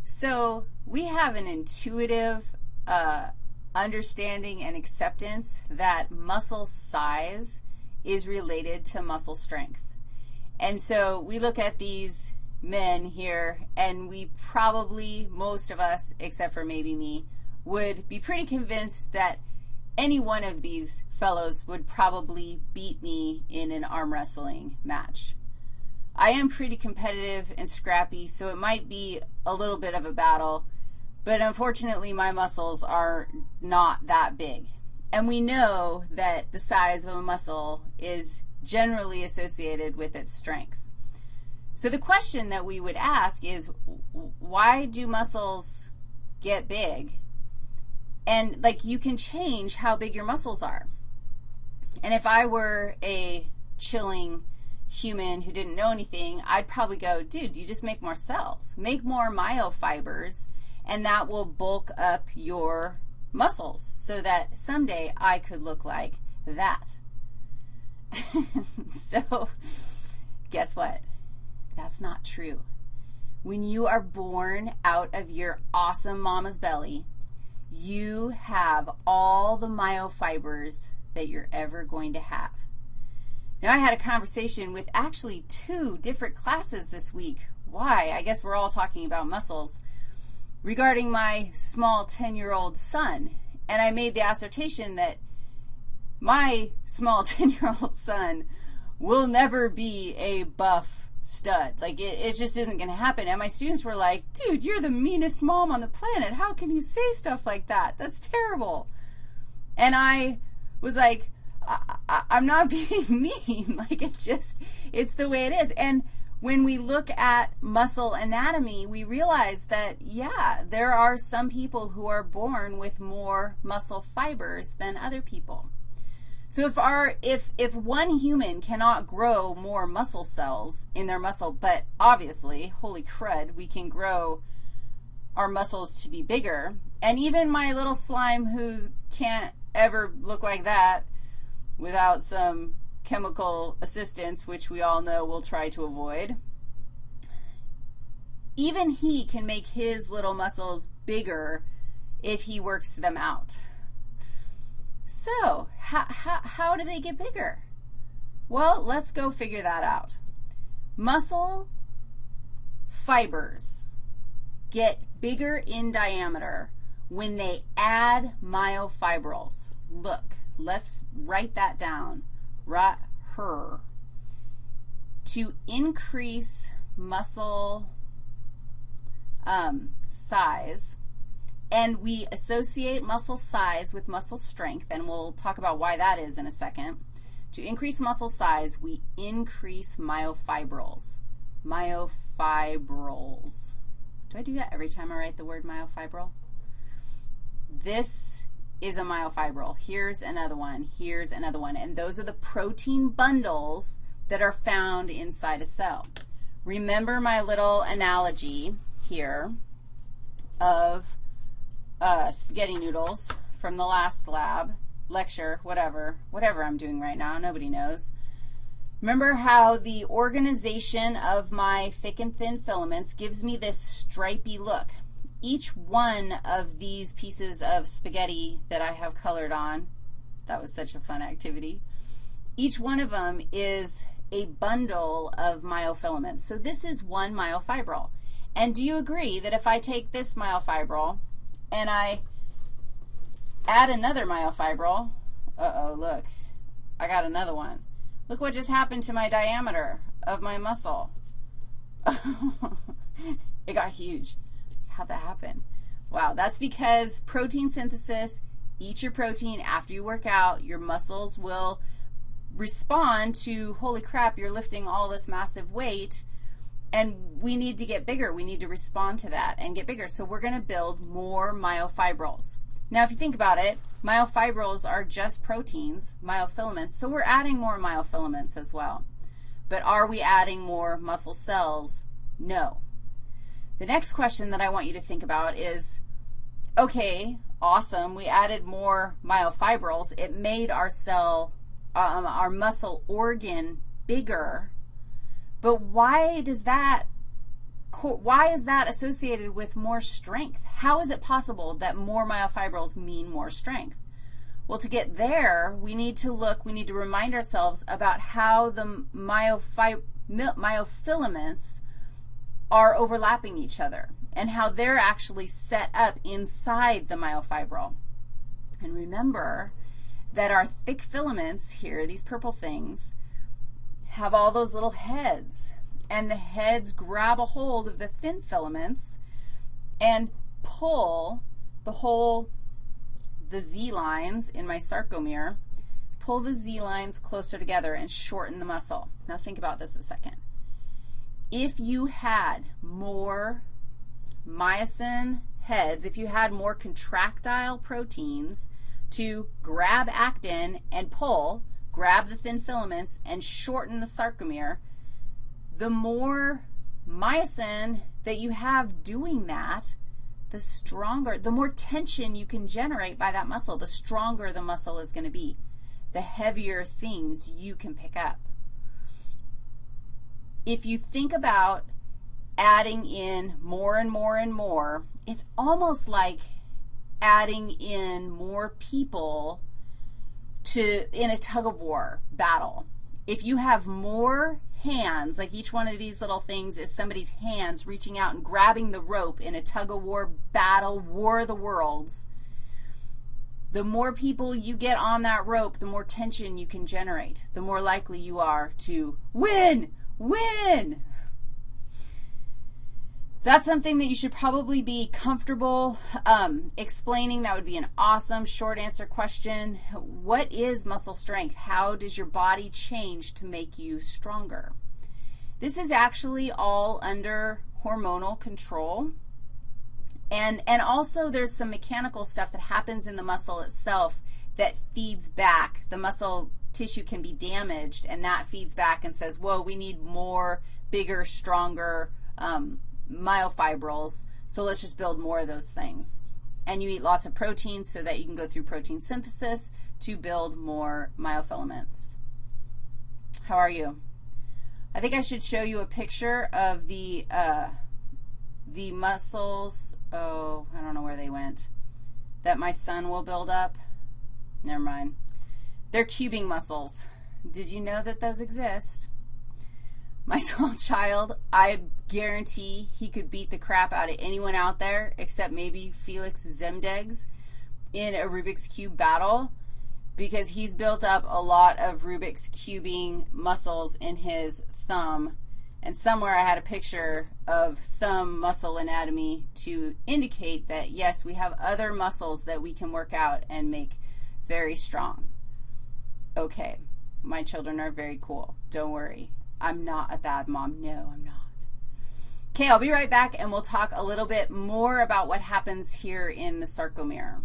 So we have an intuitive understanding and acceptance that muscle size is related to muscle strength. And so we look at these men here, and we probably, most of us, except for maybe me, would be pretty convinced that any one of these fellows would probably beat me in an arm wrestling match. I am pretty competitive and scrappy, so it might be a little bit of a battle, but unfortunately my muscles are not that big. And we know that the size of a muscle is generally associated with its strength. So the question that we would ask is, why do muscles get big? And, like, you can change how big your muscles are. And if I were a chilling human who didn't know anything, I'd probably go, dude, you just make more cells. Make more myofibers, and that will bulk up your muscles so that someday I could look like that. So guess what? That's not true. When you are born out of your awesome mama's belly, you have all the myofibers that you're ever going to have. Now, I had a conversation with actually 2 different classes this week. Why? I guess we're all talking about muscles. Regarding my small 10-year-old son, and I made the assertion that my small 10-year-old son will never be a buff stud. Like, it just isn't going to happen. And my students were like, dude, you're the meanest mom on the planet. How can you say stuff like that? That's terrible. And I was like, I'm not being mean. Like, it's the way it is. And when we look at muscle anatomy, we realize that, yeah, there are some people who are born with more muscle fibers than other people. So if one human cannot grow more muscle cells in their muscle, but obviously, holy crud, we can grow our muscles to be bigger, and even my little slime who can't ever look like that without some chemical assistance, which we all know we'll try to avoid, even he can make his little muscles bigger if he works them out. So how do they get bigger? Well, let's go figure that out. Muscle fibers get bigger in diameter when they add myofibrils. Look, let's write that down. Right here. To increase muscle size, and we associate muscle size with muscle strength, and we'll talk about why that is in a second. To increase muscle size, we increase myofibrils. Myofibrils. Do I do that every time I write the word myofibril? This is a myofibril. Here's another one. Here's another one. And those are the protein bundles that are found inside a cell. Remember my little analogy here of spaghetti noodles from the last lecture, whatever I'm doing right now, nobody knows. Remember how the organization of my thick and thin filaments gives me this stripy look. Each one of these pieces of spaghetti that I have colored on, that was such a fun activity, each one of them is a bundle of myofilaments. So this is one myofibril. And do you agree that if I take this myofibril and I add another myofibril, look, I got another one. Look what just happened to my diameter of my muscle. It got huge. How'd that happen? Wow, that's because protein synthesis, eat your protein after you work out, your muscles will respond to, holy crap, you're lifting all this massive weight, and we need to get bigger. We need to respond to that and get bigger. So we're going to build more myofibrils. Now, if you think about it, myofibrils are just proteins, myofilaments, so we're adding more myofilaments as well. But are we adding more muscle cells? No. The next question that I want you to think about is, okay, awesome, we added more myofibrils. It made our cell, our muscle organ bigger, but why does that why is that associated with more strength? How is it possible that more myofibrils mean more strength? Well, to get there, we need to remind ourselves about how the myofilaments are overlapping each other and how they're actually set up inside the myofibril. And remember that our thick filaments here, these purple things, have all those little heads, and the heads grab a hold of the thin filaments and pull the Z lines in my sarcomere, pull the Z lines closer together and shorten the muscle. Now think about this a second. If you had more myosin heads, if you had more contractile proteins to grab actin and pull, grab the thin filaments and shorten the sarcomere, the more myosin that you have doing that, the stronger, the more tension you can generate by that muscle, the stronger the muscle is going to be, the heavier things you can pick up. If you think about adding in more and more and more, it's almost like adding in more people in a tug-of-war battle. If you have more hands, like each one of these little things is somebody's hands reaching out and grabbing the rope in a tug-of-war battle, War of the Worlds, the more people you get on that rope, the more tension you can generate, the more likely you are to win. That's something that you should probably be comfortable explaining. That would be an awesome short answer question. What is muscle strength? How does your body change to make you stronger? This is actually all under hormonal control. And also there's some mechanical stuff that happens in the muscle itself that feeds back. The muscle tissue can be damaged, and that feeds back and says, whoa, we need more, bigger, stronger myofibrils, so let's just build more of those things. And you eat lots of protein so that you can go through protein synthesis to build more myofilaments. How are you? I think I should show you a picture of the muscles, oh, I don't know where they went, that my son will build up. Never mind. They're cubing muscles. Did you know that those exist? My small child, I guarantee he could beat the crap out of anyone out there except maybe Felix Zemdegs in a Rubik's Cube battle, because he's built up a lot of Rubik's cubing muscles in his thumb. And somewhere I had a picture of thumb muscle anatomy to indicate that, yes, we have other muscles that we can work out and make very strong. Okay, my children are very cool. Don't worry. I'm not a bad mom. No, I'm not. Okay, I'll be right back, and we'll talk a little bit more about what happens here in the sarcomere.